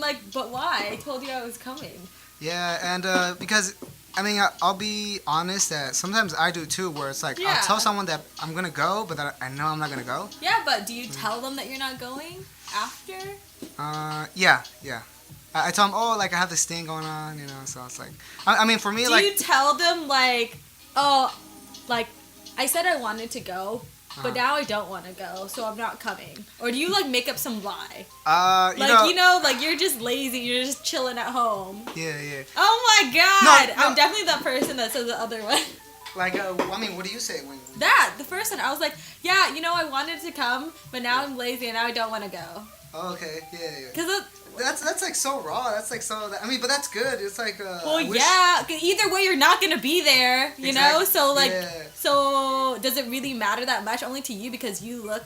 like, but why? I told you I was coming. Yeah, and because I mean, I'll be honest that sometimes I do too, where it's like I'll tell someone that I'm gonna go, but that I know I'm not gonna go. Yeah, but do you tell them that you're not going after? Yeah. I tell them, oh, like I have this thing going on, you know. So it's like, I mean, for me, do like, you tell them like, oh, like, I said I wanted to go, but now I don't want to go, so I'm not coming. Or do you like make up some lie? Like you're just lazy, you're just chilling at home. Yeah. Oh my god, No. I'm definitely that person that says the other one. Like, I mean, what do you say when? The first one, I was like, yeah, I wanted to come, but now I'm lazy and now I don't want to go. Oh, okay, yeah. Cause that's like so raw. That's like so. I mean, but that's good. It's like. Well, yeah. Either way, you're not gonna be there. You know. So like, so does it really matter that much? Only to you because you look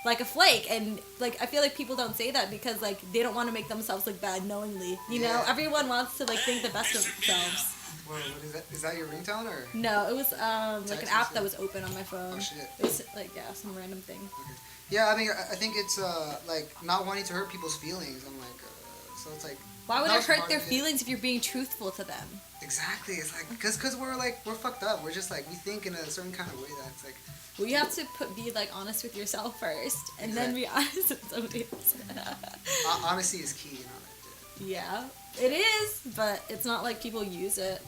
like a flake, and like I feel like people don't say that because like they don't want to make themselves look bad knowingly. You know, everyone wants to like think the best of themselves. What is that? Is that your ringtone or? No, it was like an app that was open on my phone. Oh shit. It was like some random thing. Okay. Yeah, I mean, I think it's like not wanting to hurt people's feelings. I'm like, so it's like. Why would it hurt their feelings if you're being truthful to them? Exactly. It's like because we're fucked up. We're just like we think in a certain kind of way that it's like. Well, you have to be like honest with yourself first, and then be honest with somebody else. Honesty is key, you know. Yeah, it is, but it's not like people use it.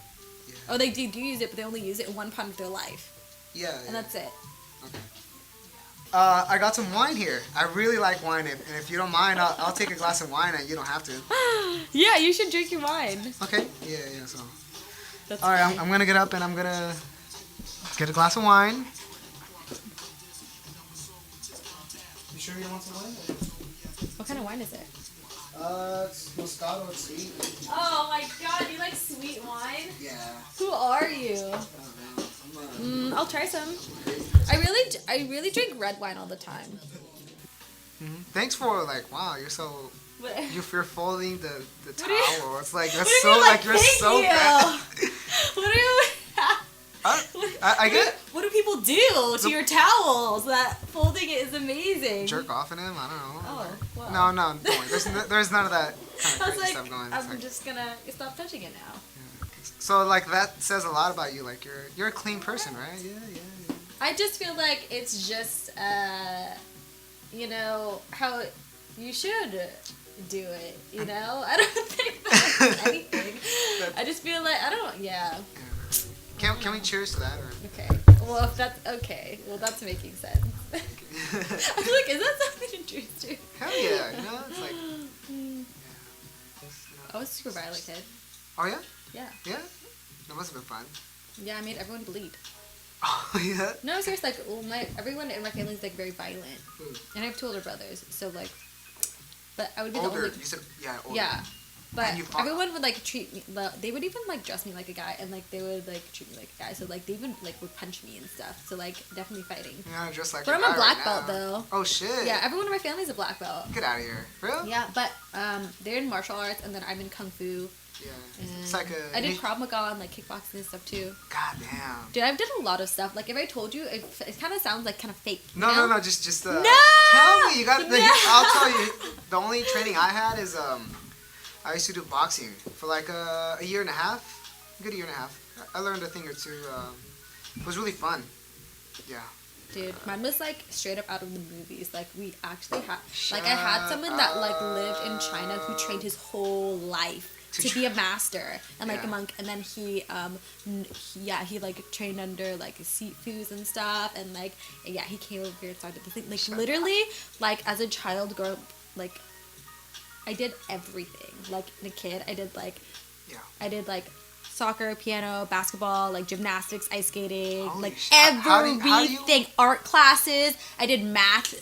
Yeah. Oh, they do use it, but they only use it in one part of their life. Yeah. And that's it. Okay. I got some wine here. I really like wine, and if you don't mind, I'll take a glass of wine, and you don't have to. Yeah, you should drink your wine. Okay. Yeah. So. That's all right, I'm gonna get up and I'm gonna get a glass of wine. You sure you want some wine? What kind of wine is it? It's Moscato. It's sweet. Oh my god, you like sweet wine? Yeah. Who are you? I'll try some. I really drink red wine all the time. Mm-hmm. Thanks for like, wow, you're so. You're folding the towel. It's like that's so like you're so bad. What do you? I get. What do people do to your towels? That folding it is amazing. Jerk off in him? I don't know. Oh, well. No, don't worry. There's none of that kind of crazy stuff going. I'm just gonna stop touching it now. Yeah. So like that says a lot about you. Like you're a clean person, right? Yeah. I just feel like it's just how you should do it. You know, I don't think that's anything. I just feel like I don't. Yeah. Can we cheers to that or? Okay. Well, if that's okay. Well, that's making sense. I was like, is that something to cheers to? Hell yeah! You know, it's like. I was a super violent kid. Oh yeah. Yeah. Yeah. That must have been fun. Yeah, I made everyone bleed. Oh yeah. No, seriously, like everyone in my family is like very violent, and I have 2 older brothers, so like, but I would be older. the only. You said older. Yeah, but everyone would like treat me. They would even like dress me like a guy, and like they would like treat me like a guy. So like they even like would punch me and stuff. So like definitely fighting. Yeah, just like. But I'm a black belt though. Oh shit. Yeah, everyone in my family is a black belt. Get out of here, really? Yeah, but they're in martial arts, and then I'm in kung fu. Yeah, it's like I did Krav Maga and like kickboxing and stuff too. God damn. Dude, I've done a lot of stuff. Like if I told you, it kind of sounds like kind of fake. No, just no. Tell me, you got. I'll tell you. The only training I had is I used to do boxing for like a year and a half, good year and a half. I learned a thing or two. It was really fun. Yeah. Dude, mine was like straight up out of the movies. Like we actually had, like I had someone that like lived in China who trained his whole life to be a master and like a monk, and then he like trained under like Sifus and stuff, and like he came over here and started the thing. Like literally, like as a child girl, like I did everything. Like in a kid, I did like soccer, piano, basketball, like gymnastics, ice skating, Holy like shit. everything. Art classes. I did math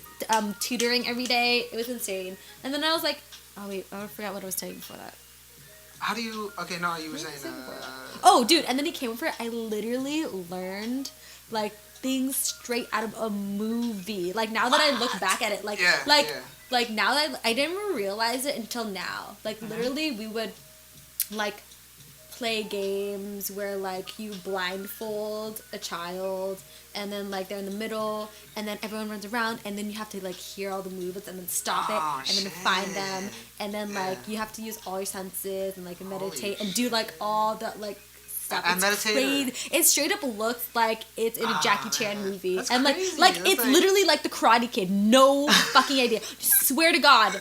tutoring every day. It was insane. And then I was like, oh wait, I forgot what I was saying before that. How do you? Okay, no, you were saying. Oh, dude, and then he came over. I literally learned like things straight out of a movie. Like now that I look back at it, like now that I didn't even realize it until now. Like literally, we would like play games where like you blindfold a child and then like they're in the middle and then everyone runs around and then you have to like hear all the movements and then stop it and then find them and then like you have to use all your senses and like meditate and do like all the like stuff. And meditate. It straight up looks like it's in a Jackie Chan movie. That's and crazy. like That's it's literally like the Karate Kid. No fucking idea. Swear to God.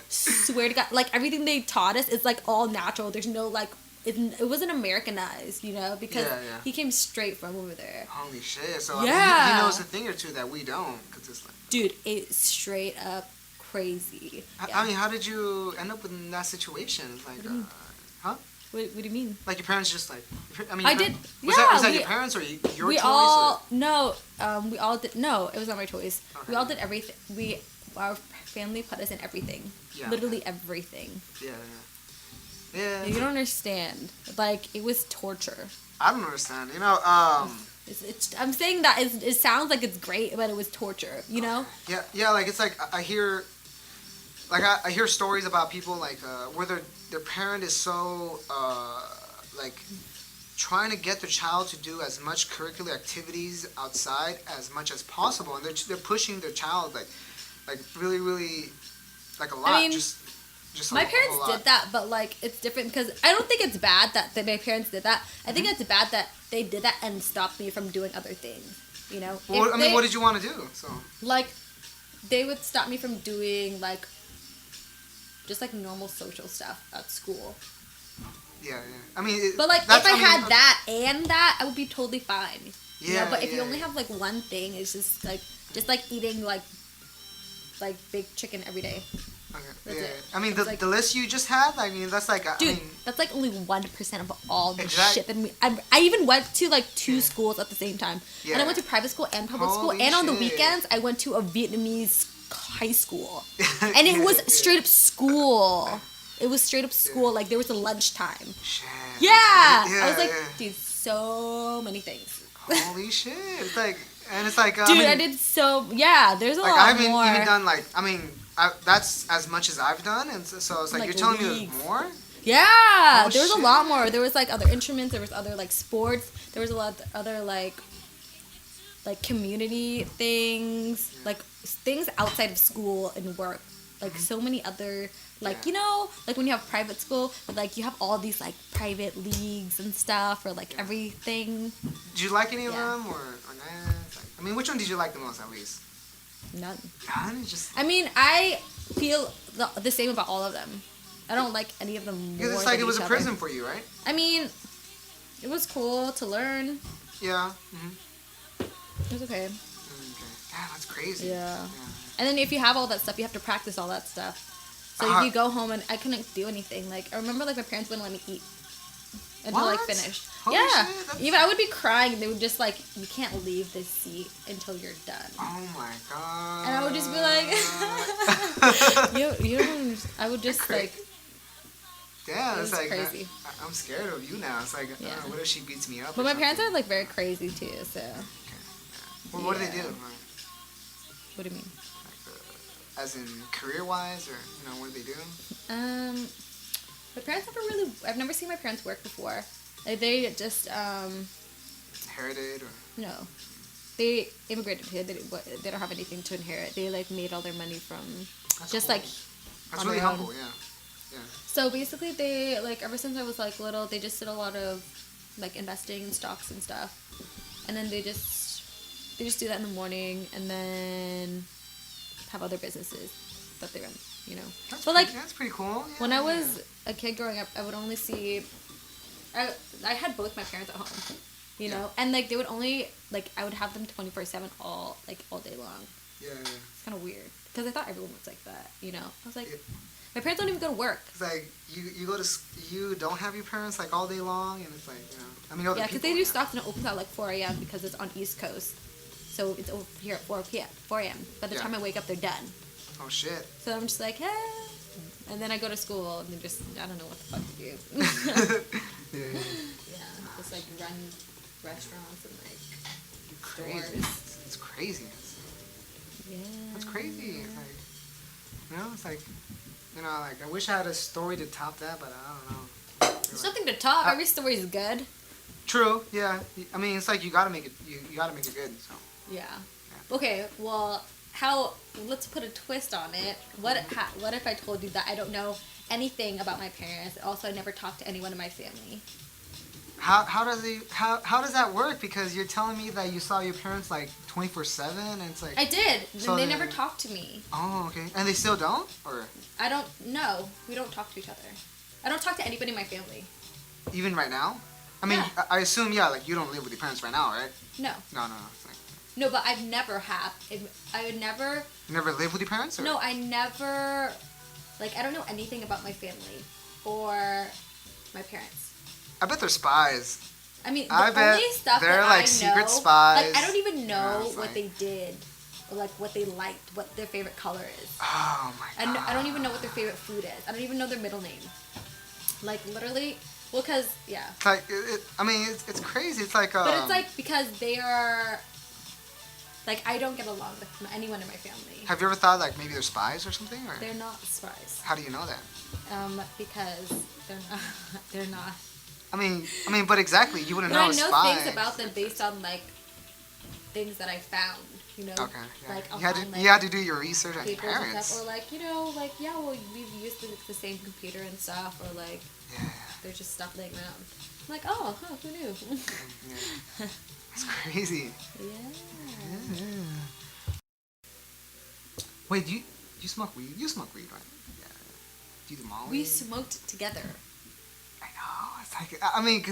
Like everything they taught us is like all natural. There's no like it wasn't Americanized, you know, because he came straight from over there. Holy shit. So I mean, he knows a thing or two that we don't. Cause it's like, dude, it's straight up crazy. I mean, how did you end up in that situation? Like, huh? What do you mean? Like your parents just like, I mean, I did. Was that your parents or your choice? We all did. No, it was not my choice. Okay. We all did everything. Our family put us in everything. Yeah. Literally everything. Yeah. You don't understand. Like it was torture. I don't understand. You know. I'm saying that it sounds like it's great, but it was torture. You know. Yeah. Like it's like I hear stories about people like where their parent is so like trying to get their child to do as much curricular activities outside as much as possible, and they're pushing their child like really really like a lot. I mean, just my parents did that, but like it's different because I don't think it's bad that my parents did that. I think it's bad that they did that and stopped me from doing other things. You know. Well, what did you want to do? So like, they would stop me from doing like just like normal social stuff at school. Yeah. I mean, but like if I had that and that, I would be totally fine. Yeah. You know? But if you only have like one thing, it's just like eating like big chicken every day. Okay. That's it. I mean, the list you just had. I mean, that's like. Dude, that's like only 1% of all the shit that I even went to like two schools at the same time, and I went to private school and public school, and on the weekends I went to a Vietnamese high school, and it was straight up school. It was straight up school. Like there was a lunchtime. Shit. Yeah. I was like, dude, so many things. Holy shit! It's like, and it's like, dude, I did so. Yeah, there's a lot more. I haven't even done like. I mean. That's as much as I've done, and so it's like you're telling me there's more? Yeah, there was a lot more. There was like other instruments, there was other like sports, there was a lot of other like community things, like things outside of school and work. Like so many other you know, like when you have private school, but like you have all these like private leagues and stuff or like everything. Did you like any of them or not? I mean, which one did you like the most at least? None. Just. I mean, I feel the same about all of them. I don't like any of them more. Because it's like it was a prison for you, right? I mean, it was cool to learn. Yeah. It was okay. Yeah, that's crazy. Yeah. And then if you have all that stuff, you have to practice all that stuff. So if you go home and I couldn't do anything. Like I remember, like my parents wouldn't let me eat until like finished. Holy shit, even I would be crying and they would just like, you can't leave this seat until you're done. Oh my god. And I would just be like you don't I would just like yeah, it's like crazy. I'm scared of you now. It's like what if she beats me up? But my parents are like very crazy too, so well, what do they do? What do you mean? Like as in career wise, or you know, what do they do? My parents I've never seen my parents work before. Like they just inherited or no, they immigrated here. They don't have anything to inherit. They like made all their money from just cool. Like that's really humble. Yeah. So basically, they like ever since I was like little, they just did a lot of like investing in stocks and stuff, and then they just do that in the morning, and then have other businesses that they run. You know, that's pretty cool. Yeah, when I was a kid growing up, I would only see. I had both my parents at home, you know, and like they would only like I would have them 24/7 all day long. Yeah. It's kind of weird because I thought everyone was like that, you know. I was like, my parents don't even go to work. It's like you don't have your parents like all day long, and it's like I mean because they do stuff and it opens at like 4 a.m. because it's on East Coast, so it's over here at 4 a.m. By the time I wake up, they're done. Oh shit. So I'm just like, hey. And then I go to school and they just, I don't know what the fuck to do. Yeah, just like run restaurants and like stores. It's crazy. Yeah. That's crazy. It's like, it's like, like I wish I had a story to top that, but I don't know. There's nothing to top. Every story is good. True. Yeah. I mean, it's like you gotta make it. You gotta make it good. So. Yeah. Okay. Well, let's put a twist on it. What if I told you that I don't know anything about my parents? Also, I never talked to anyone in my family. How does that work? Because you're telling me that you saw your parents like 24/7, and it's like I did. So they never talked to me. Oh, okay. And they still don't, or I don't know. We don't talk to each other. I don't talk to anybody in my family. Even right now? I mean, yeah. I assume like you don't live with your parents right now, right? No. No. It's like, no, but I've never had. I would never. You never lived with your parents? Or? No, I never. Like, I don't know anything about my family or my parents. I bet they're spies. I mean, the only stuff they're that like I secret know, spies. like I don't even know what they did, or like what they liked, what their favorite color is. Oh my god! I don't even know what their favorite food is. I don't even know their middle name. Like literally, well, cause yeah. It's like I mean, it's crazy. It's like. But it's like because they are. Like I don't get along with anyone in my family. Have you ever thought like maybe they're spies or something? Or? They're not spies. How do you know that? Because they're not. They're not. I mean, but exactly, you wouldn't know. I know spies. things about them based on like things that I found. You know. Okay. Yeah. Like you had to do your research on your papers and parents. stuff, or like yeah, well we've used the same computer and stuff, or like there's just stuff laying around. I'm like, oh, huh, who knew? Yeah. That's crazy. Yeah. Wait, do you smoke weed? You smoke weed, right? Yeah. Do you do Molly? We smoked together. I know. It's like I mean,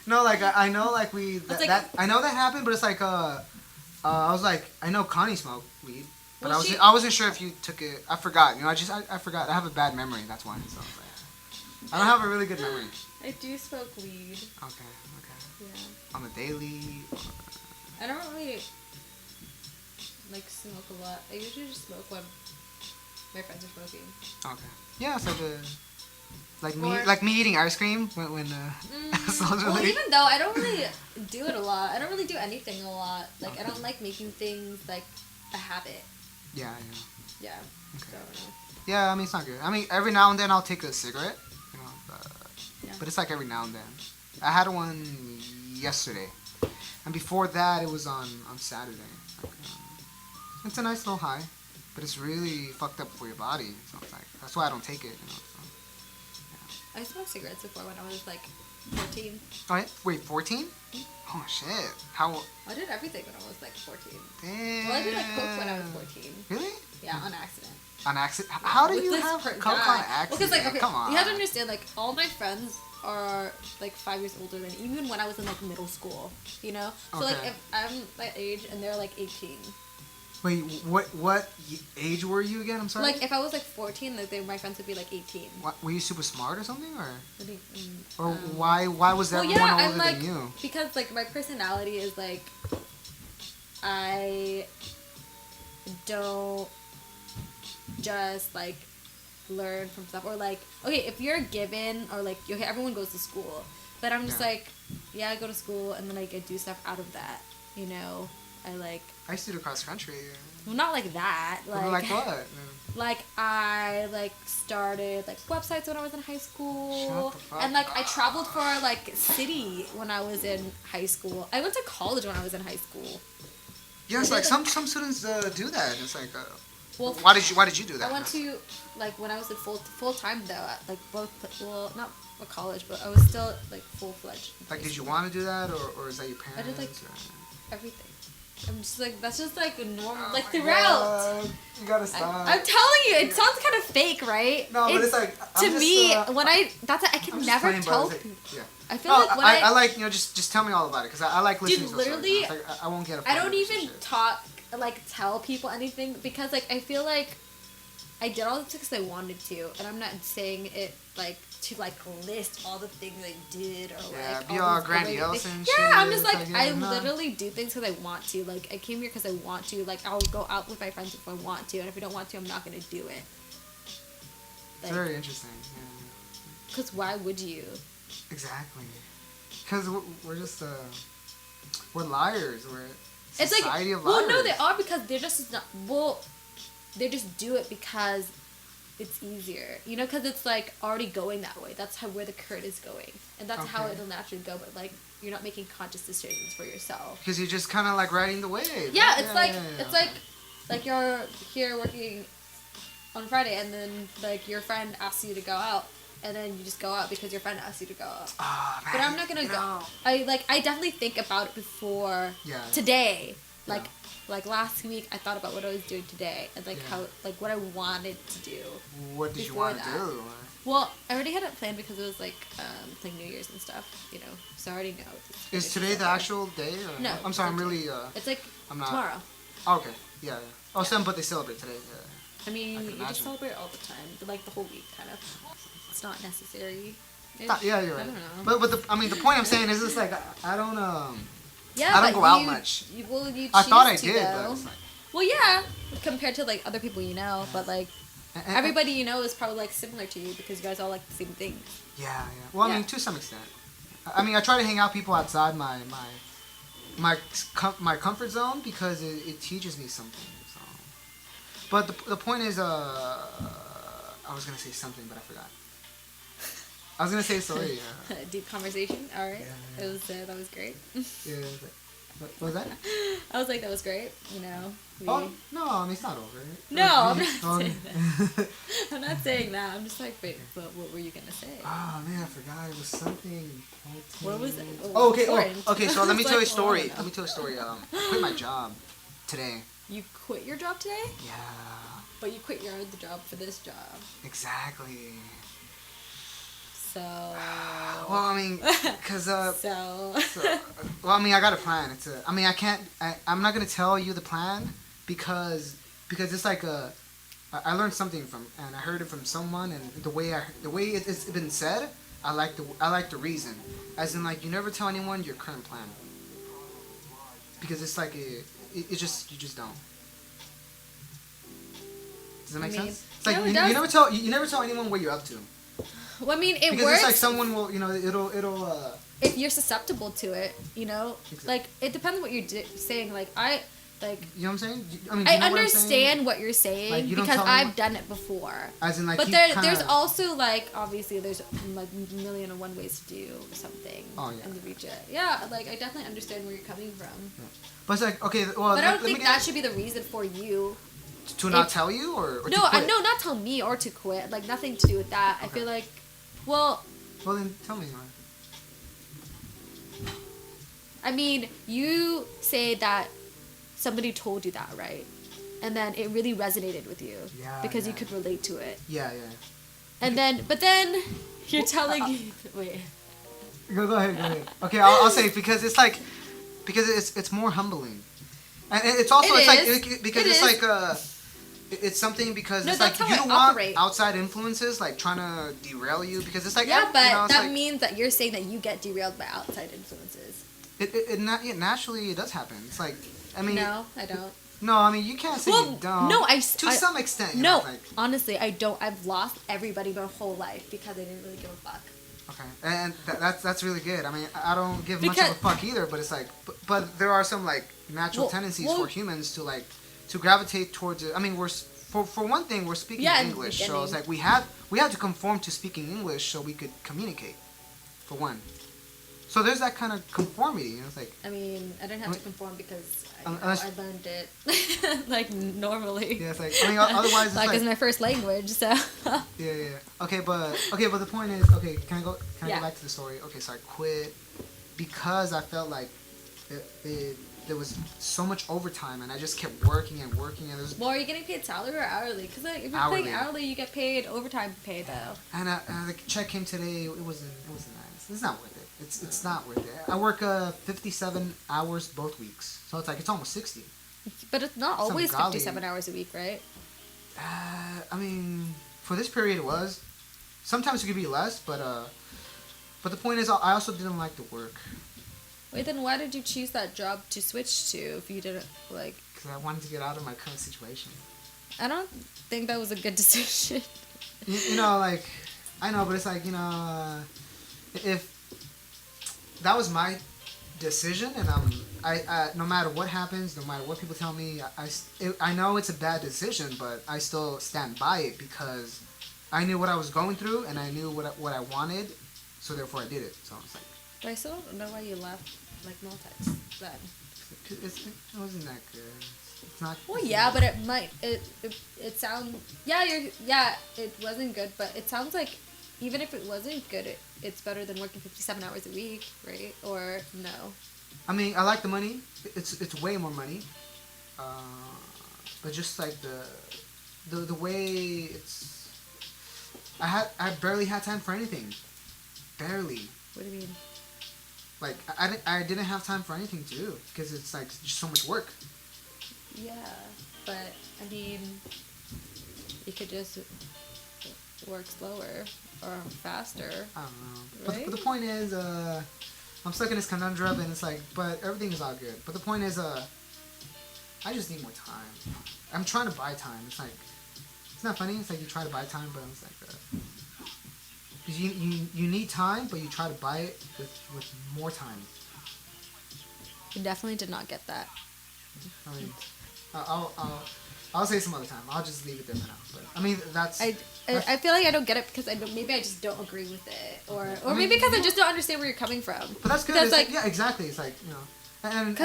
no, like I know, like I know that happened, but it's like I was like I know Connie smoked weed, but I wasn't sure if you took it. I forgot. You know, I forgot. I have a bad memory. That's why. So I don't have a really good memory. I do smoke weed. Okay. Yeah. On the daily. I don't really like smoke a lot. I usually just smoke when my friends are smoking. Okay. Yeah, it's like me eating ice cream when well, even though I don't really do it a lot. I don't really do anything a lot. Like okay. I don't like making things like a habit. Yeah. Yeah. Okay. So, yeah, I mean it's not good. I mean every now and then I'll take a cigarette, you know, but it's like every now and then. I had one yesterday, and before that it was on Saturday. Like, it's a nice little high, but it's really fucked up for your body. So it's like that's why I don't take it. You know. So, yeah. I smoked cigarettes before when I was like 14. Oh yeah? Wait, 14? Mm-hmm. Oh shit! How? I did everything when I was like 14. Damn. Well, I did like coke when I was 14. Really? Yeah, on accident. On accident? How do you have coke on accident? Because like, okay, come on. you have to understand, like, all my friends are like 5 years older than me, even when I was in like middle school, you know. So like, if I'm that age and they're like 18. Wait, what age were you again? I'm sorry. Like if I was like 14, like my friends would be like 18. What, were you super smart or something, or? Or why was everyone older than you? Because like my personality is like, I don't just like learn from stuff, or like, okay, if you're given, or like, okay, everyone goes to school, but I'm just like, yeah, I go to school and then like I do stuff out of that, you know. I used to do cross country. Well, not like that. Like what? Like I like started like websites when I was in high school. Shut the fuck and like I traveled for like city when I was in high school. I went to college when I was in high school. Yes, like some students do that. It's like, well, why did you do that? I went to like when I was in full time though, at, like both, well, not a college, but I was still like full-fledged. Like, did you want to do that, or is that your parents? I did like everything. I'm just like, that's just like normal, like throughout. God. You gotta stop. I'm telling you, it sounds kind of fake, right? No, but it's like to me, when I can never tell people. Yeah. I feel like when I like, you know, just tell me all about it, because I like listening. Dude, literally, to like, I won't get. I don't even tell people anything, because like I feel like I did all this because I wanted to, and I'm not saying it like to like list all the things I did, or like be all grandiose and shit. Yeah, I'm just like, I literally do things because I want to. Like I came here because I want to. Like I'll go out with my friends if I want to, and if I don't want to, I'm not gonna do it. Like, it's very interesting. Yeah. Because why would you? Exactly. Because we're just we're liars. We're society of liars. Well, no, they are, because they're just not. Well, they just do it because it's easier, you know, because it's like already going that way. That's how where the current is going, and that's how it'll naturally go. But like you're not making conscious decisions for yourself. Because you're just kind of like riding the wave. Yeah, it's like you're here working on Friday, and then like your friend asks you to go out, and then you just go out because your friend asked you to go out. Oh, man, but I'm not gonna go. I definitely think about it before today. Like last week, I thought about what I was doing today and like how like what I wanted to do. What did you want to do? Well, I already had it planned because it was like New Year's and stuff, you know. So I already know. Is today the actual day? Or? No. I'm sorry. I'm really. It's like I'm not, tomorrow. Oh, okay. Yeah. Oh, some but they celebrate today. Yeah. I mean, you just celebrate all the time, but like the whole week, kind of. It's not necessary. Yeah, you're right. I don't know. But the point I'm saying is just like I don't Yeah, I don't go out much. You I thought I to did, go. but it's like, well, yeah, compared to like other people you know, but like everybody you know is probably like similar to you because you guys all like the same things. Yeah. Well, I mean, to some extent. I mean, I try to hang out people outside my comfort zone because it teaches me something. So. But the point is, I was gonna say something, but I forgot. I was gonna say sorry. Deep conversation. All right. Yeah. It was that was great. Yeah. What was that? I was like, that was great. You know. Oh no! I mean, it's not over. No, I'm not saying that. I'm not saying that. I'm just like, wait, but what were you gonna say? Oh man, I forgot. It was something important. What was it? Oh, okay. Okay. So let me tell you a story. Let me tell you a story. I quit my job today. You quit your job today? Yeah. But you quit your other job for this job. Exactly. So. Well, I mean, cause So. Well, I mean, I got a plan. I mean, I can't. I'm not gonna tell you the plan because it's like I learned something from and I heard it from someone and the way it's been said, I like the reason, as in like you never tell anyone your current plan because it's like you just don't. Does that make sense? It's like you never tell anyone what you're up to. Well, I mean, it because works. It's like someone will, you know, it'll. If you're susceptible to it, you know, exactly. Like it depends on what you're saying. Like I, like. You know what I'm saying? I mean, I understand what you're saying like, because I've done it before. As in, like, but there's also like obviously there's like a million and one ways to do something. Oh yeah. And to reach it. Yeah, like I definitely understand where you're coming from. Yeah. But it's like okay, well. But I don't think that should be the reason for you. To not tell you or no, to quit? No, not tell me or to quit. Like nothing to do with that. Okay. I feel like. Well then tell me. I mean, you say that somebody told you that, right? And then it really resonated with you. Yeah. Because you could relate to it. Yeah. And but then you're telling me. Wait. Go ahead. Okay, I'll say because it's more humbling, and it's also it's something because it's like you don't want outside influences like trying to derail you because it's like but that means that you're saying that you get derailed by outside influences. Naturally it does happen. It's like I mean no, I don't. No, I mean you can't say you don't. No, to some extent. You no, know, like, honestly, I don't. I've lost everybody my whole life because I didn't really give a fuck. Okay, and that's really good. I mean, I don't give much of a fuck either, but it's like, but there are some like natural tendencies for humans to gravitate towards it. I mean, for one thing, we're speaking English, so it's like we had to conform to speaking English so we could communicate, for one. So there's that kind of conformity, you know. It's like I mean, I didn't have to conform because I learned it like normally. Yeah, it's like I mean, otherwise it's like it's my first language, so. Yeah. Okay, but the point is, can I go back to the story? Okay, so I quit because I felt like there was so much overtime, and I just kept working and working, and well, are you getting paid salary or hourly? Because like if you're paying hourly, you get paid overtime pay though. And the check came today. It wasn't nice. It's not worth it. It's not worth it. I work 57 hours both weeks, so it's like it's almost 60. But it's not always 57 hours a week, right? I mean, for this period it was. Sometimes it could be less, but the point is, I also didn't like the work. Wait, then why did you choose that job to switch to if you didn't like? Because I wanted to get out of my current situation. I don't think that was a good decision. You know, like I know, but it's like if that was my decision, and I no matter what happens, no matter what people tell me, I know it's a bad decision, but I still stand by it because I knew what I was going through, and I knew what I wanted, so therefore I did it. So it's like. But I still don't know why you left like Multex then. It wasn't that good. It's not. Well, yeah, but it might. It sounds. Yeah, it wasn't good, but it sounds like even if it wasn't good, it's better than working 57 hours a week, right? Or no? I mean, I like the money. It's way more money. But just like the way it's. I barely had time for anything. Barely. What do you mean? Like I didn't have time for anything to do because it's like just so much work. Yeah, but I mean, you could just work slower or faster. I don't know. Right? But the point is, I'm stuck in this conundrum, and it's like, but everything is all good. But the point is, I just need more time. I'm trying to buy time. It's like, it's not funny. It's like you try to buy time, but it's like, because you need time, but you try to buy it with more time. You definitely did not get that. I mean, I'll say some other time. I'll just leave it there for now. But I mean, I feel like I don't get it because maybe I just don't agree with it, or I mean, maybe because I just don't understand where you're coming from. But that's good. Because, It's like, like, yeah, exactly. It's like, you know, and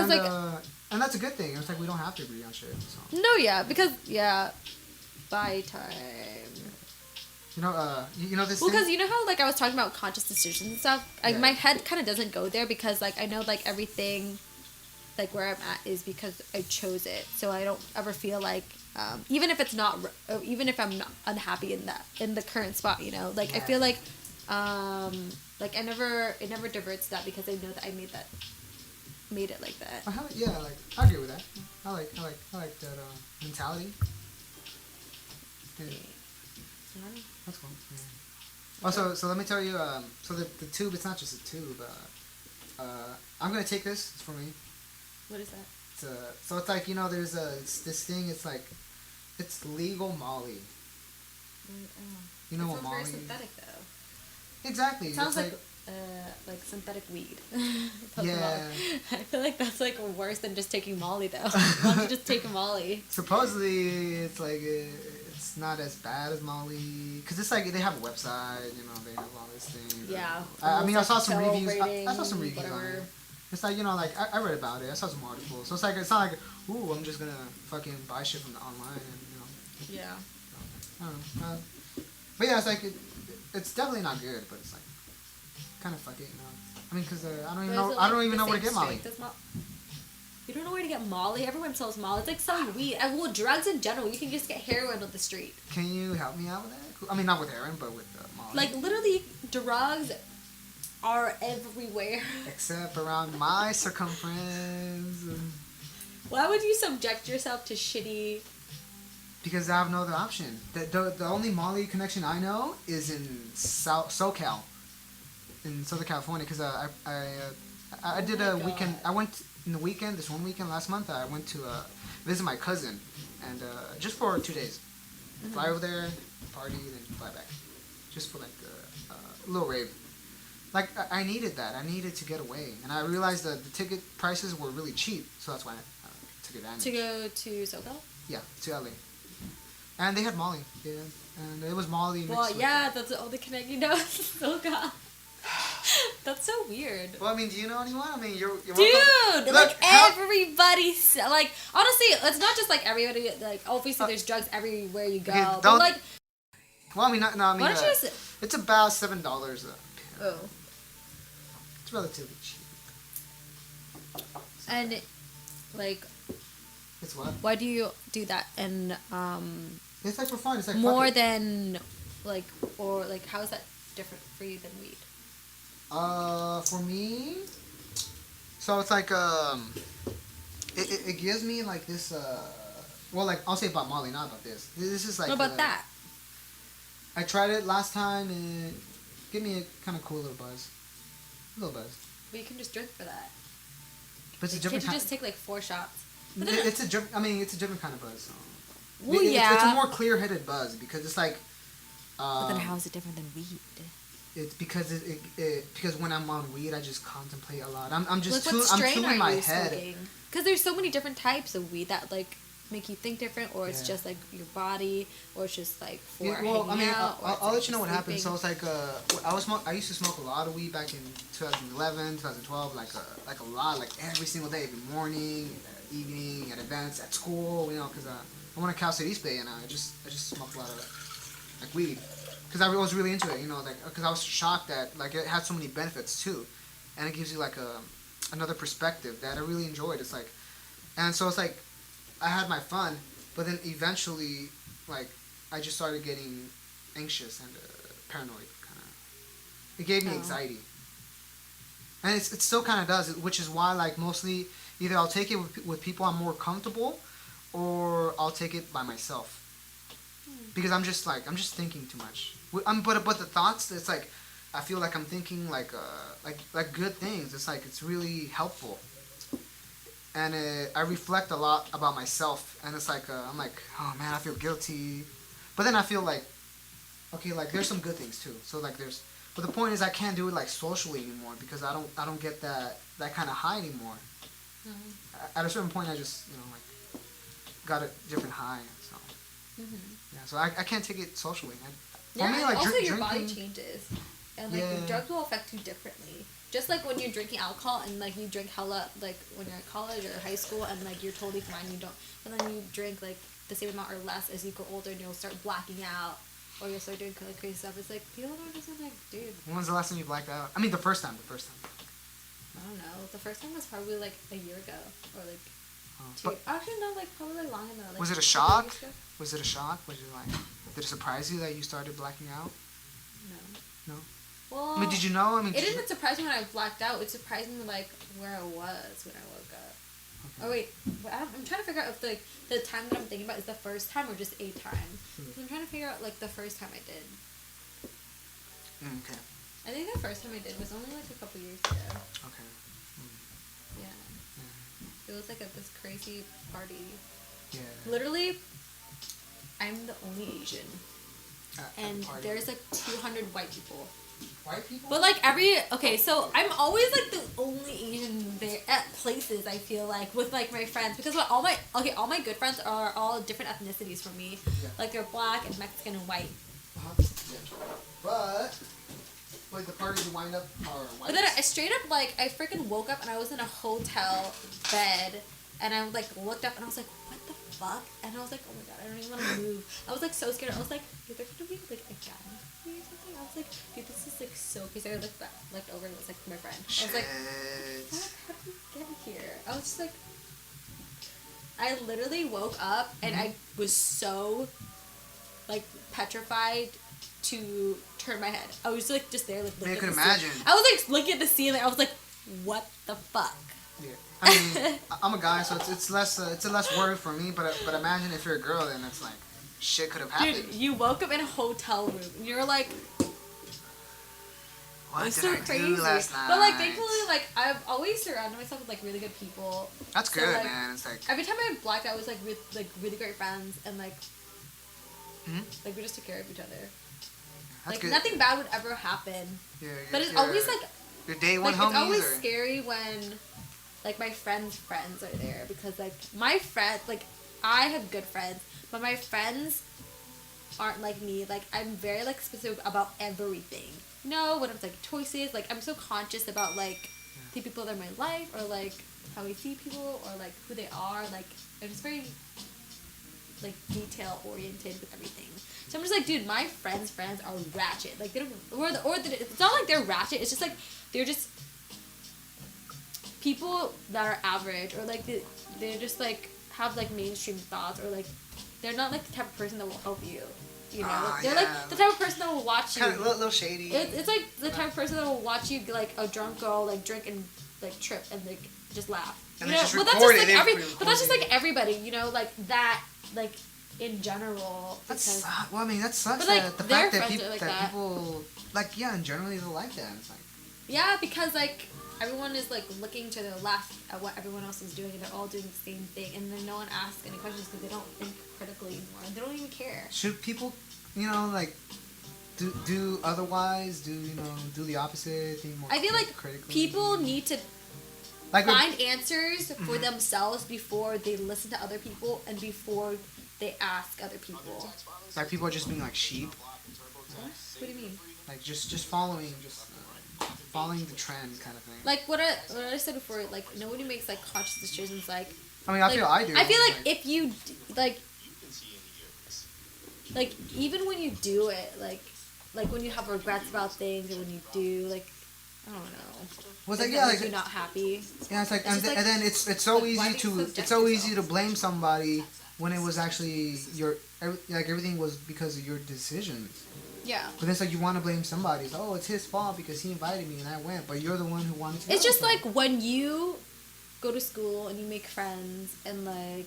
that's a good thing. It's like we don't have to agree on shit. So. No, yeah, because buy time. You know this. Well, thing? because you know how like I was talking about conscious decisions and stuff. Like my head kind of doesn't go there because like I know like everything, like where I'm at is because I chose it. So I don't ever feel like even if it's not, even if I'm not unhappy in the current spot, you know, like I feel like it never diverts that because I know that I made it like that. Like I agree with that. I like that mentality. Yeah. That's cool. Yeah. Also, so let me tell you. So the tube, it's not just a tube. I'm gonna take this. It's for me. What is that? So it's like, you know, there's this thing. It's like, it's legal Molly. You know what Molly? Very synthetic though. Exactly. It sounds like synthetic weed. Yeah. I feel like that's like worse than just taking Molly though. Why don't you just take a Molly? Supposedly, it's like it's not as bad as Molly, because it's like they have a website, you know, they have all these things. Yeah. I mean, I saw some reviews. Rating, I saw some reviews on it. It's like, you know, like I read about it. I saw some articles. So it's not like, ooh, I'm just gonna fucking buy shit from the online and, you know. Yeah. I don't know. But yeah, it's like it's definitely not good, but it's like kind of fuck it, you know. I mean, because I don't even know where to get Molly. You don't know where to get Molly? Everyone sells Molly. It's like selling weed. And well, drugs in general. You can just get heroin on the street. Can you help me out with that? I mean, not with heroin, but with Molly. Like, literally, drugs are everywhere. Except around my circumference. Why would you subject yourself to shitty... Because I have no other option. The only Molly connection I know is in SoCal. In Southern California. Because I did a weekend... I went... In the weekend, this one weekend last month, I went to visit my cousin, and just for 2 days. Fly over there, party, then fly back. Just for like a little rave. Like, I needed that. I needed to get away. And I realized that the ticket prices were really cheap, so that's why I took advantage. To go to SoCal? Yeah, to LA. And they had Molly, yeah. And it was Molly mixed with... yeah, that's the only connect you know. SoCal. That's so weird. Well, I mean, do you know anyone? I mean, you're dude, welcome. like everybody, like honestly, it's not just like everybody. Like obviously, there's drugs everywhere you go. Okay, but like, well, I mean, no, I mean, why don't you just... it's about $7. Oh, it's relatively cheap. and like, it's what? Why do you do that? And it's like for fun. It's like more than like, or like, how is that different for you than weed? For me, so it's like it gives me like this well, like I'll say about Molly, not about this. This is like what about that? I tried it last time and it gave me a kind of cool little buzz, But you can just drink for that. But it's like, a different. Can't you just take like 4 shots? It's a different kind of buzz. So. Well, it's a more clear-headed buzz because it's like. But then how is it different than weed? It's because because when I'm on weed, I just contemplate a lot. I'm just like, I'm too in my head. Because there's so many different types of weed that like. make you think different, or it's Yeah. just like your body, or it's just like for Yeah, well, I hanging mean, out, or it's, I'll like, let you know what just happened. So sleeping? it's like I used to smoke a lot of weed back in 2011, 2012, like a lot, like every single day, every morning, evening, at events, at school, you know, because I went to Cal State East Bay and I just smoked a lot of like weed because I was really into it, you know, like because I was shocked that like it had so many benefits too, and it gives you like another perspective that I really enjoyed. It's like, and so it's like I had my fun, but then eventually, like, I just started getting anxious and paranoid, kind of. It gave me Oh. anxiety, and it still kind of does, which is why, like, mostly either I'll take it with people I'm more comfortable, or I'll take it by myself, because I'm just thinking too much. But the thoughts, it's like I feel like I'm thinking like good things. It's like it's really helpful. And I reflect a lot about myself, and it's like I'm like, oh man, I feel guilty, but then I feel like, okay, like there's some good things too. So like but the point is I can't do it like socially anymore because I don't get that kind of high anymore. At a certain point, I just like got a different high, so yeah, so I can't take it socially. For Yeah, me, and like also your body drinking, changes, and like yeah, drugs will affect you differently. Just like when you're drinking alcohol and like you drink hella like when you're at college or high school and like you're totally fine, you don't, but then you drink like the same amount or less as you go older and you'll start blacking out or you'll start doing like crazy stuff. It's like people are just like, dude, when's the last time you blacked out? I mean, the first time. I don't know. The first time was probably like a year ago or like But actually no, like probably like longer than that. Like, was it a couple shock? years ago. Was it a shock? Was it like, did it surprise you that you started blacking out? No. No. Well, I mean, did you know? I mean, it didn't surprise me when I blacked out. It surprised me like where I was when I woke up. Okay. Oh wait, I'm trying to figure out if like the time that I'm thinking about is the first time or just a time. I'm trying to figure out like the first time I did. Okay. I think the first time I did was only like a couple years ago. Okay. Yeah. It was like at this crazy party. Yeah. Literally, I'm the only Asian, At and the party. there's like 200 white people. White people. But like okay, so I'm always like the only Asian there at places. I feel like with like my friends because all my good friends are all different ethnicities from me. Yeah. Like they're black and Mexican and white. But like the parties you wind up are white. But then I straight up like I freaking woke up and I was in a hotel bed and I like looked up and I was like, what the fuck? And I was like, oh my god, I don't even want to move. I was like so scared. I was like, is there gonna be like a guy or something? I was like, dude, this is like so crazy. I looked over and it was like my friend. I was like, fuck, how did we get here? I was just like, I literally woke up and I was so like petrified to turn my head. I was like just there like looking I could at the imagine. I was like looking at the ceiling. I was like, what the fuck? Yeah. I mean, I'm a guy, so it's a less worry for me. But imagine if you're a girl, then it's like shit could have happened. Dude, you woke up in a hotel room and you're like, What did so I crazy. do last night? But like thankfully, like I've always surrounded myself with like really good people. That's So, good, like, man. It's like Every time I blacked out, I was like really great friends and like Mhm. like we just took care of each other. that's Like good. nothing bad would ever happen. Yeah, But it's you're- always like your day one it's homies always or scary when like my friends' friends are there because like my friends like I have good friends, but my friends aren't like me. Like I'm very like specific about everything. When it's like choices, like I'm so conscious about like the people that are in my life or like how I see people or like who they are. Like I'm just very like detail oriented with everything. So I'm just like, dude, my friends are ratchet. Like they don't it's not like they're ratchet. It's just like they're just people that are average or like they're just like have like mainstream thoughts or like they're not like the type of person that will help you. You know, they're like the type of person that will watch you. kind of a little shady. It's like the type of person that will watch you like a drunk girl like drink and like trip and like just laugh. And You they know, just but that's record just like it but that's just like everybody. You know, like that like in general. That's Because well, I mean that sucks. But, like, that the their fact that, friends are like that that. people like in general they like that. It's like yeah, because like everyone is like looking to their left at what everyone else is doing and they're all doing the same thing and then no one asks any questions because they don't think critically anymore. They don't even care. should people, like do otherwise? Do the opposite? Think more I feel like critically? people need to like find answers for themselves before they listen to other people and before they ask other people. Like people are just being like sheep. What do you mean? Like just following following the trend kind of thing. Like what I said before, like nobody makes like conscious decisions. Like I mean, I feel I do. I feel like if you like even when you do it, like when you have regrets about things, or when you do I don't know. Was like, yeah, like you're not happy. Yeah, it's like, it's and then it's so easy to blame somebody when it was actually everything was because of your decisions. Yeah. But it's like you want to blame somebody. It's, it's his fault because he invited me and I went, but you're the one who wanted to. It's just like when you go to school and you make friends and like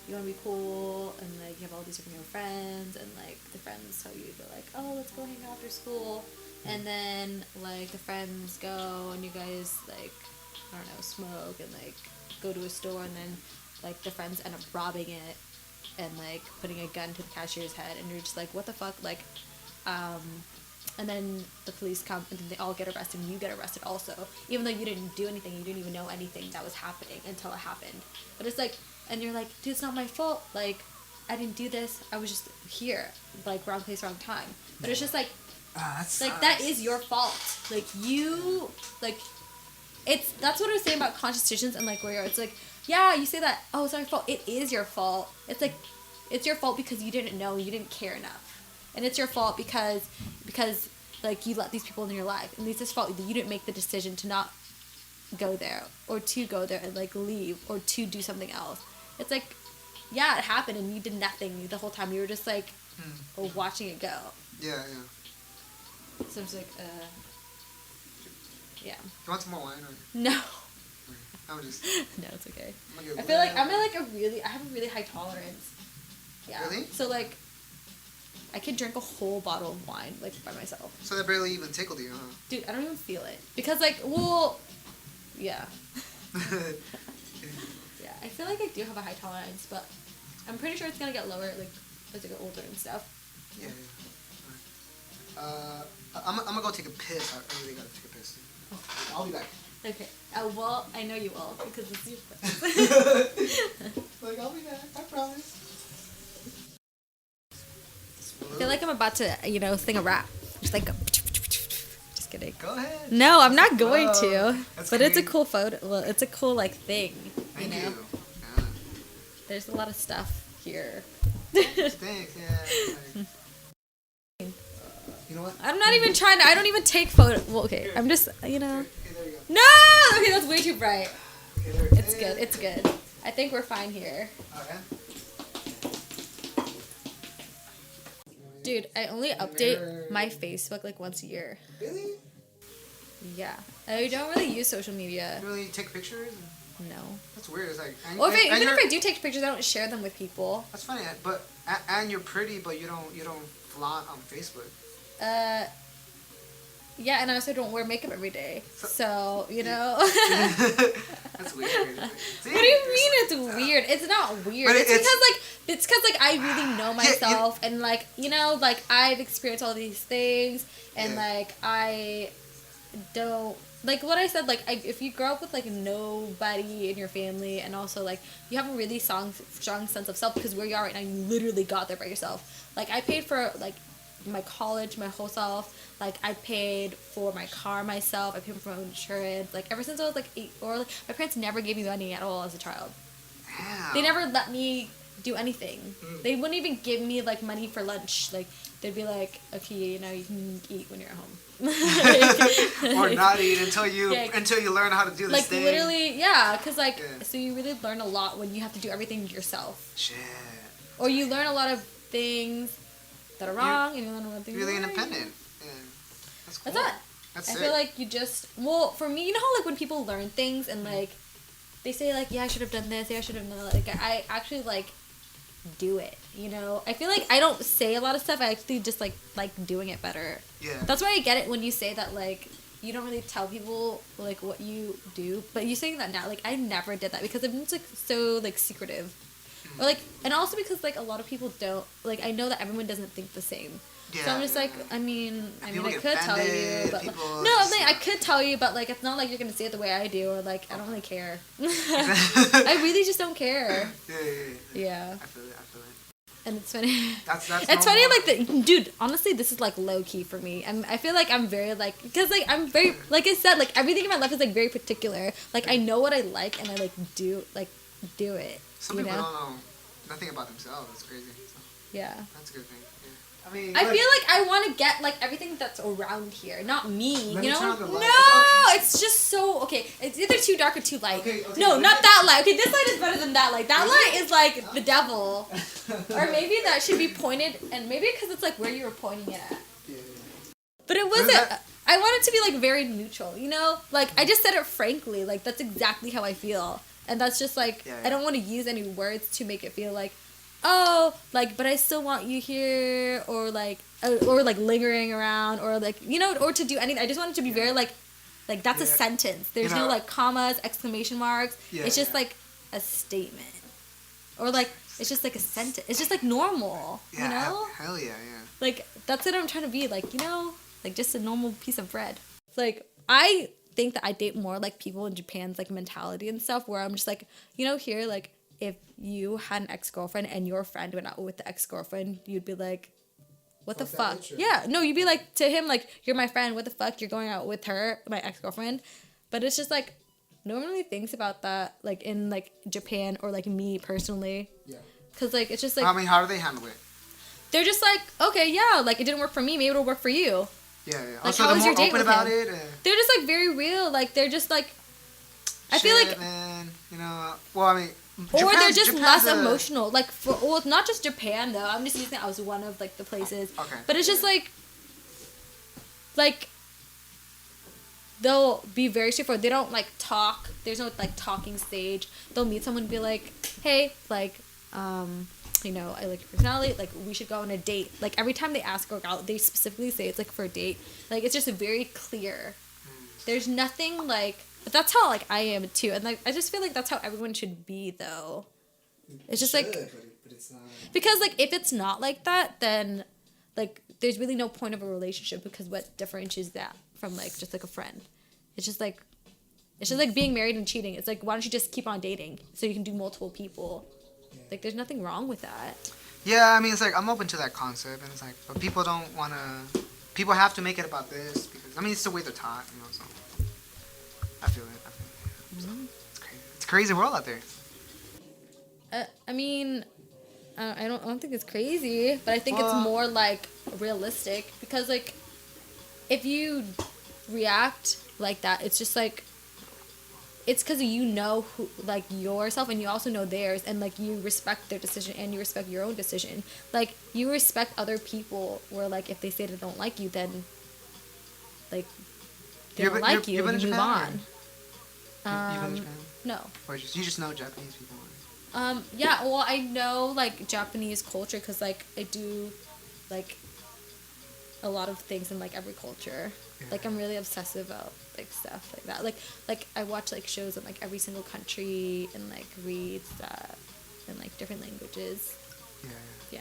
you want to be cool and like you have all these different friends and like the friends tell you to like, oh, let's go hang out after school, and then like the friends go and you guys like, I don't know, smoke and like go to a store, and then like the friends end up robbing it and like putting a gun to the cashier's head, and you're just like, what the fuck, like and then the police come and then they all get arrested and you get arrested also, even though you didn't do anything, you didn't even know anything that was happening until it happened. But it's like, and you're like, dude, it's not my fault, like I didn't do this, I was just here, like wrong place, wrong time. But it's just like that is your fault, like you, like that's what I was saying about conscious decisions and like where it's like, yeah, you say that, oh, it's not your fault, it is your fault. It's like, it's your fault because you didn't know, you didn't care enough. And it's your fault because like you let these people in your life, and it's his fault that you didn't make the decision to not go there, or to go there and like leave, or to do something else. It's like, yeah, it happened and you did nothing the whole time. You were just like watching it go. Yeah. So it's like, yeah. You want some more wine? Or? No. I'm just. No, it's okay. I feel like I have a really high tolerance. Yeah. Really? So like, I could drink a whole bottle of wine, like, by myself. So that barely even tickled you, huh? Dude, I don't even feel it. Because, like, well, yeah. Yeah, I feel like I do have a high tolerance, but I'm pretty sure it's gonna get lower, like, as I get older and stuff. Yeah. Alright. I'm gonna go take a piss. I really gotta take a piss. Okay. I'll be back. Okay. Well, I know you will, because it's your place. Like, I'll be back. I promise. I feel like I'm about to, sing a rap. Just like, just kidding. Go ahead. No, I'm not going to. That's but great. It's a cool photo. Well, it's a cool, like, thing. Thank you. Yeah. There's a lot of stuff here. Thanks, yeah. You know what? I'm not even trying to, I don't even take photos. Well, okay, I'm just, Okay, there you go. No! Okay, that's way too bright. Okay, It's good. I think we're fine here. Okay. Dude, I only update my Facebook like once a year. Really? Yeah. I don't really use social media. You really take pictures? No. That's weird. It's like, Well, even if I do take pictures, I don't share them with people. That's funny, but and you're pretty, but you don't flaunt on Facebook. Yeah, and I also don't wear makeup every day. So That's weird. See, what do you mean it's weird? It's not weird. But It's because I really know myself, and like, I've experienced all these things, and like I don't, like what I said, like if you grow up with like nobody in your family, and also like you have a really strong sense of self, because where you are right now, you literally got there by yourself. Like I paid for like my college, my whole self. Like I paid for my car myself. I paid for my own insurance. Like ever since I was like 8, or like my parents never gave me money at all as a child. Damn. They never let me do anything. They wouldn't even give me like money for lunch. Like they'd be like, okay, you can eat when you're at home. Or not eat until you learn how to do this like thing. Literally, yeah, because so you really learn a lot when you have to do everything yourself. Shit. Or you learn a lot of things that are wrong, and you learn a lot of things. Really right. independent. Yeah. That's cool. That's it. That's I sick. feel like you just, well, for me, you know how like when people learn things and like they say like, yeah, I should have done this, yeah, I should have done that. Like I actually like do it. I feel like I don't say a lot of stuff. I actually just like doing it better. Yeah. That's why I get it when you say that like you don't really tell people like what you do, but you saying that now, like I never did that because I'm just like so like secretive. Or like, and also because like a lot of people don't, like I know that everyone doesn't think the same. Yeah, so I'm just like, I mean, I could tell you, but people no, I'm like, I could tell you, but like it's not like you're gonna say it the way I do, or like I don't really care. I really just don't care. Yeah. I feel it. And it's funny. That's it's funny, like dude. Honestly, this is like low key for me. I feel like I'm very like because like I'm very like I said like everything in my life is like very particular. Like I know what I like and I like do it. Some people don't know nothing about themselves. It's crazy. So. Yeah. That's a good thing. Yeah. I mean, I feel like I want to get like everything that's around here, not me. Let you me know? turn on the light. No, Okay. it's just so okay. It's either too dark or too light. Okay, no, not that light. Okay, this light is better than that light. That light is like the devil, or maybe that should be pointed, and maybe because it's like where you were pointing it at. Yeah. But it wasn't. I want it to be like very neutral. You know, like I just said it frankly. Like that's exactly how I feel, and that's just like I don't want to use any words to make it feel like. Oh, like, but I still want you here, or like lingering around, or like, you know, or to do anything. I just want it to be very like that's a sentence. There's no like commas, exclamation marks. It's just like a statement, or like it's just like a sentence. It's just like normal, you know? Hell yeah. Like that's what I'm trying to be, like, you know, like just a normal piece of bread. Like I think that I date more like people in Japan's like mentality and stuff, where I'm just like, you know, here like. If you had an ex-girlfriend and your friend went out with the ex-girlfriend, you'd be like, what the fuck? Yeah, no, you'd be like, to him, like, you're my friend, what the fuck? You're going out with her, my ex-girlfriend. But it's just like, no one really thinks about that, like, in, like, Japan or, like, me personally. Yeah. Because, like, it's just like... I mean, how do they handle it? They're just like, okay, yeah, like, it didn't work for me, maybe it'll work for you. Yeah. Like, Also, how they're was more your date open with about him? it. They're just, like, very real. Like, they're just, like... I feel like... man, you know, well, I mean... Or they're just less emotional. Like, well, not just Japan, though. I'm just using it as one of, like, the places. Okay. But it's just, like, they'll be very straightforward. They don't, like, talk. There's no, like, talking stage. They'll meet someone and be like, hey, like, you know, I like your personality. Like, we should go on a date. Like, every time they ask or out, they specifically say it's, like, for a date. Like, it's just very clear. There's nothing, like... But that's how, like, I am, too. And, like, I just feel like that's how everyone should be, though. It's just, like... But it's not... Because, like, if it's not like that, then, like, there's really no point of a relationship, because what differentiates that from, like, just, like, a friend? It's just, like... It's just, like, being married and cheating. It's, like, why don't you just keep on dating so you can do multiple people? Like, there's nothing wrong with that. Yeah, I mean, it's, like, I'm open to that concept, and it's, like... But people don't want to... People have to make it about this, because... I mean, it's the way they're taught, you know, so... I feel it. So, it's crazy. It's a crazy world out there. I mean, I don't think it's crazy, but I think it's more like realistic, because like if you react like that, it's just like it's because you know who, like, yourself, and you also know theirs, and like you respect their decision and you respect your own decision. Like you respect other people, where like if they say they don't like you, then like they don't like you, and you move on. You've been to Japan? No. Or you just know Japanese people? Yeah, well, I know, like, Japanese culture, because, like, I do, like, a lot of things in, like, every culture. Yeah. Like, I'm really obsessive about, like, stuff like that. Like, I watch, like, shows in, like, every single country, and, like, read stuff in, like, different languages. Yeah.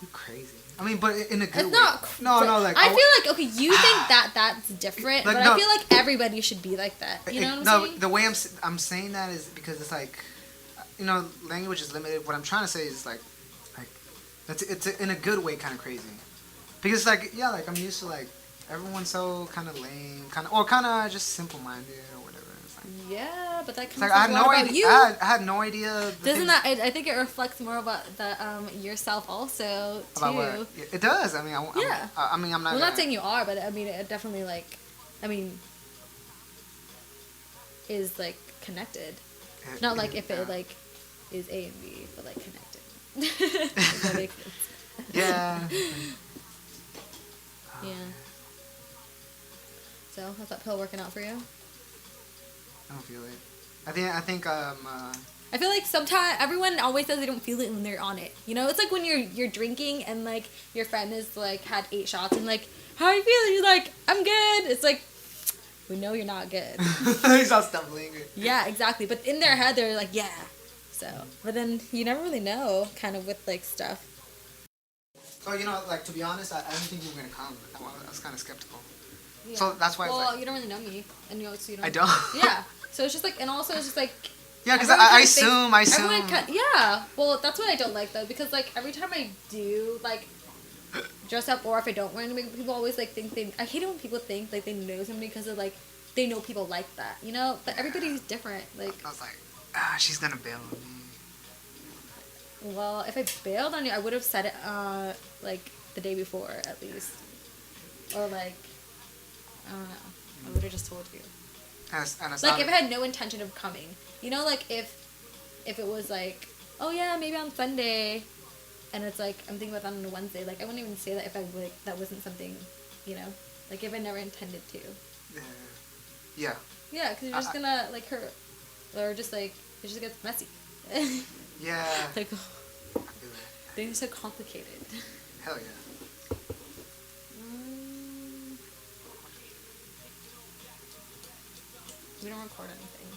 You're crazy. I mean, but in a good way. No, like... I feel like, okay, you think that's different, like, but I feel like everybody should be like that. You know what I'm saying? The way I'm saying that is because it's like, you know, language is limited. What I'm trying to say is like it's in a good way kind of crazy. Because it's like, yeah, like I'm used to like, everyone's so kind of lame, kind of just simple-minded or whatever. It's like, yeah, but that comes like, I had no idea. Doesn't that? I think it reflects more about the yourself also too. About what? It does. I mean, I'm not. I'm not saying you are, but I mean, it definitely is like connected. Not like if it like is A and B, but like connected. If that makes sense. Yeah. Yeah. So, how's that pill working out for you? I don't feel it. I think I feel like sometimes everyone always says they don't feel it when they're on it. You know, it's like when you're drinking and like your friend is like had 8 shots and like, how are you feeling? You're like, I'm good. It's like, we know you're not good. He's all stumbling. Yeah, exactly. But in their head, they're like, yeah. So, but then you never really know, kind of with like stuff. So, you know, like, to be honest, I didn't think you were gonna come. I was kind of skeptical. Yeah. So that's why. Well, it's like, you don't really know me, and so you don't. I don't. Yeah. So it's just like, and also it's just like. Yeah, because everyone I kinda thinks- assume. everyone yeah. Well, that's what I don't like though, because like every time I do like dress up, or if I don't wear anything, people always like think they. I hate it when people think like they know somebody because of like they know people like that, you know. But everybody's different. Like, I was like, she's gonna bail on me. well, if I bailed on you, I would have said it like the day before at least, or like I don't know. I would have just told you. And it's Like not, if I had no intention of coming, you know, like if it was like, oh yeah, maybe on Sunday, and it's like I'm thinking about that on a Wednesday, like I wouldn't even say that if I like that wasn't something, you know, like if I never intended to. Yeah. Yeah, because you're just gonna like hurt, or just like it just gets messy. Yeah. Like things are so complicated. Hell yeah. We don't record anything.